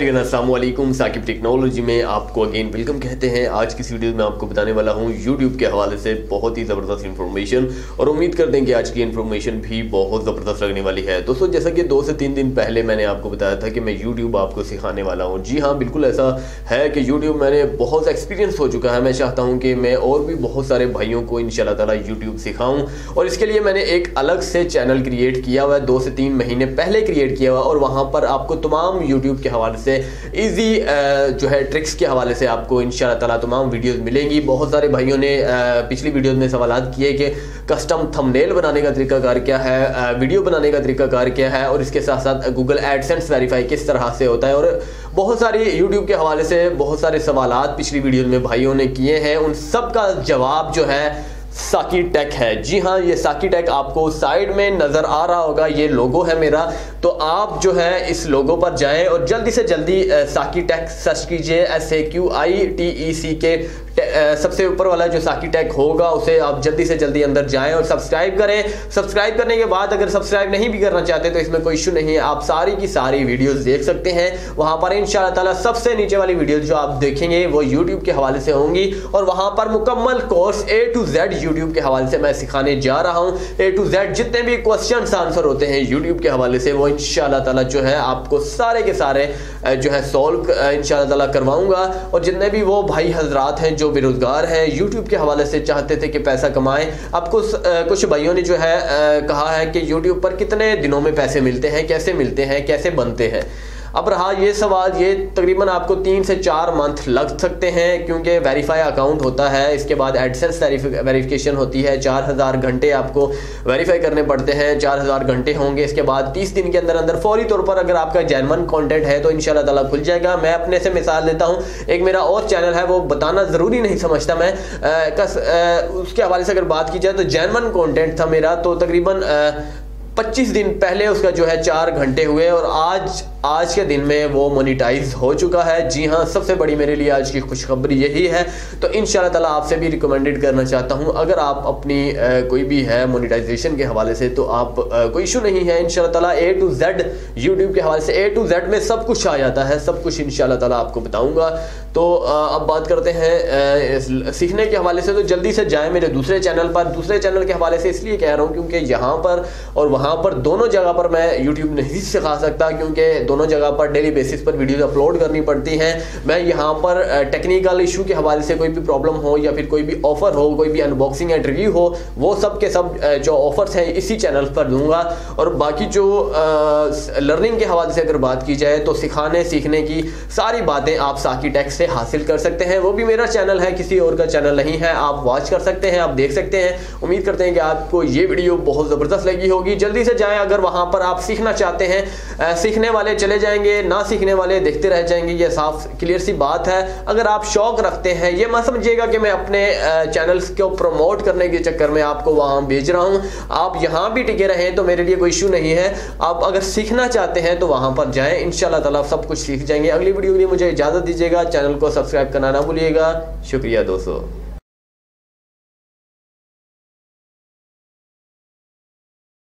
Everyone, अस्सलाम वालेकुम। Saqib technology में आपको अगेन वेलकम कहते हैं। आज की इस वीडियो में आपको बताने वाला हूं यूट्यूब के हवाले से बहुत ही ज़बरदस्त इन्फॉर्मेशन, और उम्मीद करते हैं कि आज की इन्फॉर्मेशन भी बहुत ज़बरदस्त लगने वाली है। दोस्तों, जैसा कि 2 से 3 दिन पहले मैंने आपको बताया था कि मैं यूट्यूब आपको सिखाने वाला हूँ। जी हाँ, बिल्कुल ऐसा है कि यूट्यूब मैंने बहुत एक्सपीरियंस हो चुका है। मैं चाहता हूँ कि मैं और भी बहुत सारे भाइयों को इंशाल्लाह ताला यूट्यूब सिखाऊँ, और इसके लिए मैंने एक अलग से चैनल क्रिएट किया हुआ है। 2 से 3 महीने पहले क्रिएट किया हुआ, और वहाँ पर आपको तमाम यूट्यूब के हवाले से इजी जो है ट्रिक्स के हवाले से आपको इंशाल्लाह ताला तमाम वीडियोस मिलेंगी। बहुत सारे भाइयों ने पिछली वीडियोस में सवालात किए कि कस्टम थंबनेल बनाने का तरीकाकार क्या है, वीडियो बनाने का तरीकाकार क्या है, और इसके साथ साथ गूगल एडसेंस वेरीफाई किस तरह से होता है। और बहुत सारी यूट्यूब के हवाले से बहुत सारे सवालात पिछली वीडियोस में भाइयों ने किए हैं। उन सब का जवाब जो है साकी टेक है। जी हाँ, ये साकी टेक आपको साइड में नज़र आ रहा होगा, ये लोगो है मेरा। तो आप जो है इस लोगो पर जाएं और जल्दी से जल्दी साकी टेक सर्च कीजिए। SAQITEC सबसे ऊपर वाला जो साकी टेक होगा उसे आप जल्दी से जल्दी अंदर जाएं और सब्सक्राइब करें। सब्सक्राइब करने के बाद अगर सब्सक्राइब नहीं भी करना चाहते तो इसमें कोई इशू नहीं है, आप सारी की सारी वीडियोस देख सकते हैं। वहां पर इंशाल्लाह ताला सबसे नीचे वाली वीडियोस जो आप देखेंगे वो यूट्यूब के हवाले से होंगी, और वहां पर मुकम्मल course A to Z YouTube के हवाले से मैं सिखाने जा रहा हूं। A to Z जितने भी क्वेश्चन आंसर होते हैं यूट्यूब के हवाले से वो इंशाल्लाह ताला जो है आपको सारे के सारे जो है सॉल्व इंशाल्लाह ताला करवाऊंगा। और जितने भी वो भाई हजरात हैं जो बेरोजगार हैं, यूट्यूब के हवाले से चाहते थे कि पैसा कमाएं, आपको कुछ भाइयों ने जो है कहा है कि यूट्यूब पर कितने दिनों में पैसे मिलते हैं, कैसे मिलते हैं, कैसे बनते हैं। अब रहा ये सवाल, ये तकरीबन आपको 3 से 4 मंथ लग सकते हैं, क्योंकि वेरीफाई अकाउंट होता है, इसके बाद एडसेंस वेरिफिकेशन होती है। 4000 घंटे आपको वेरीफाई करने पड़ते हैं, 4000 घंटे होंगे। इसके बाद 30 दिन के अंदर अंदर फौरी तौर पर अगर आपका जेन्युइन कंटेंट है तो इंशाल्लाह ताला खुल जाएगा। मैं अपने से मिसाल देता हूँ, एक मेरा और चैनल है, वो बताना ज़रूरी नहीं समझता मैं, उसके हवाले से अगर बात की जाए तो जेन्युइन कंटेंट था मेरा, तो तकरीबन 25 दिन पहले उसका जो है 4 घंटे हुए, और आज के दिन में वो मोनेटाइज हो चुका है। जी हाँ, सबसे बड़ी मेरे लिए आज की खुशखबरी यही है। तो इंशाल्लाह ताला आपसे भी रिकमेंडेड करना चाहता हूँ, अगर आप अपनी कोई भी है मोनेटाइजेशन के हवाले से तो आप कोई इशू नहीं है। इंशाल्लाह ताला A to Z यूट्यूब के हवाले से A to Z में सब कुछ आ जाता है, सब कुछ इंशाल्लाह ताला आपको बताऊँगा। तो अब बात करते हैं सीखने के हवाले से। तो जल्दी से जाएँ मेरे दूसरे चैनल पर। दूसरे चैनल के हवाले से इसलिए कह रहा हूँ क्योंकि यहाँ पर और वहाँ पर दोनों जगह पर मैं यूट्यूब नहीं सिखा सकता, क्योंकि दोनों जगह पर डेली बेसिस पर वीडियोस अपलोड करनी पड़ती हैं। मैं यहाँ पर टेक्निकल इशू के हवाले से कोई भी प्रॉब्लम हो या फिर कोई भी ऑफर हो, कोई भी अनबॉक्सिंग या रिव्यू हो, वो सब के सब जो ऑफर्स हैं इसी चैनल पर दूंगा। और बाकी जो लर्निंग के हवाले से अगर बात की जाए तो सिखाने सीखने की सारी बातें आप साकी टेक से हासिल कर सकते हैं। वो भी मेरा चैनल है, किसी और का चैनल नहीं है। आप वॉच कर सकते हैं, आप देख सकते हैं। उम्मीद करते हैं कि आपको ये वीडियो बहुत ज़बरदस्त लगी होगी। जल्दी से जाएं अगर वहाँ पर आप सीखना चाहते हैं। सीखने वाले चले जाएंगे, ना सीखने वाले देखते रह जाएंगे, ये साफ क्लियर सी बात है। अगर आप शौक रखते हैं, ये मत समझिएगा कि मैं अपने चैनल्स को प्रमोट करने के चक्कर में आपको वहाँ भेज रहा हूँ। आप यहाँ भी टिके रहें तो मेरे लिए कोई इशू नहीं है। आप अगर सीखना चाहते हैं तो वहाँ पर जाएँ, इंशाल्लाह ताला सब कुछ सीख जाएंगे। अगली वीडियो के लिए मुझे इजाज़त दीजिएगा। चैनल को सब्सक्राइब करना ना भूलिएगा। शुक्रिया दोस्तों।